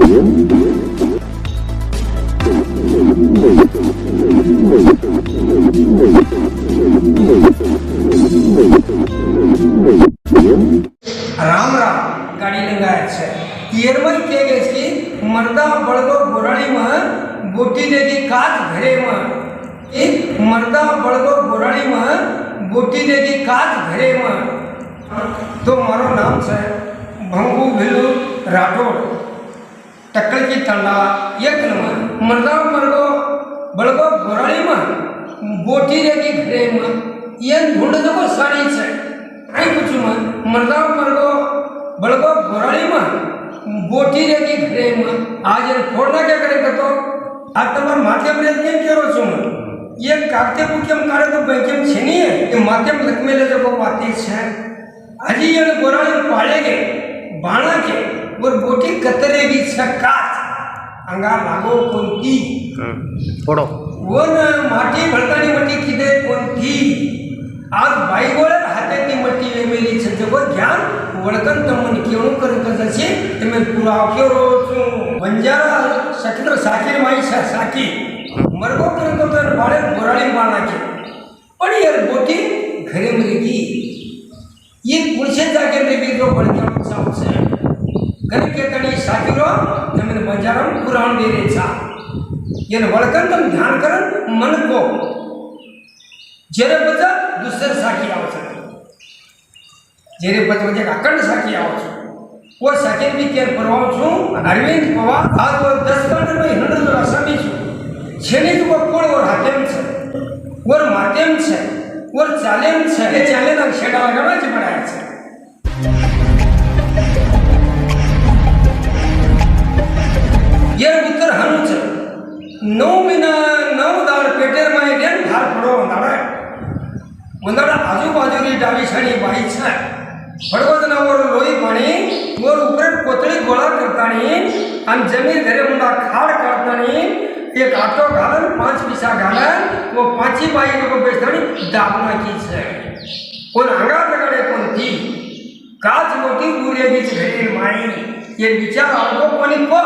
राम राम गाड़ी लंगाया है ईयरमई के गए कि मर्दा बड़गो गोराड़ी में बोटी लेगी काज घरे में एक मर्दा बड़गो गोराड़ी में बोटी लेगी काज घरे में। तो मारो नाम से भंगू भिलू राठौड़ टक्कर की तंडा एक नंबर मर्दा बड़गो बड़गो गोराड़ी में बोटी लेगी घरे में ये ढूंढ देखो साड़ी से आई कुछ में मर्दा मरगो बड़गो गोराड़ी में बोटी रेगी घरे में आज ये फोड़ना क्या करेगा तो आज तमार माध्यम रे केम केरो छु ये कागते पुकेम काढे तो बैंकेम छेनी है ये माध्यम लकमे ले जको बाती छे आज ये गोराड़ी पाड़ेगे बाणा के और बोटी कतरेगी छकात अंगार लागो कोनती फोड़ो वो न माटी भड़कानी मटी किदे कोनती आज बाईगोळे हाताची मट्टी वेमेली छे जगो ज्ञान वळकन तमन केणू करन कजाचे तमे पुराव केरो छु बंजारा सखिर साकीर माई साकी मरगो करन तो तर बाळे गोराळी बाणाचे पण यार बोटी घरे मरेगी ये कुणसे जागे रेगी जो बळकेणू सावसे घर के तणी साकीरो तमे बंजारम पुराण दे रे छा ये वळकन तम ध्यान करन मन को जेरे बचा दूसरे साखी आवश्यक जेरे बचा बचा अखंड साखी आवश्यक वो साखी भी केर परवाव छू अरविंद पवार आज वो 10 कांड में हंड्रेड आसामी छू छेनी तो कोण और हातेम छे और माध्यम छे और चालेम छे ये चाले ना छेड़ा लगावा ज बनाया छे ये उत्तर हनु छे 9 महीना 9 दाड़ पेटेर में डेन भार पड़ो नाड़ा मंदाड़ा आजूबाजूनी डावी छाणी बाई छे भड़वदना और लोई पाणी और ऊपर कोतड़ी गोळा करतानी अन जमीन घरे मुंडा खाड़ करतानी एक आटो घालन 5 पिसा घालन वो पांची बाई को बेचतानी दाबना की छे और अंगार लगाड़े कोनती काच मोटी पूरे बीच घरे माई ये विचार आगो कोनी को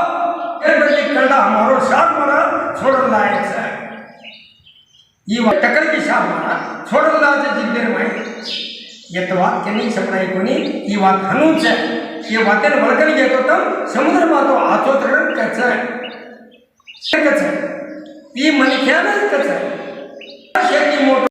ए बल्ली कंडा हमारो साथ मारा छोड़न लायक छे ये टक्कर की साथ मारा छोड़न लायक जिद्देर माई ये तो बात केनी सपनाई कोनी ये बात हनु छे ये बातें वळकन घेतो तम समुद्र मा तो आचोतरण कचे कचे ये मनख्यान कचे शेती मोटो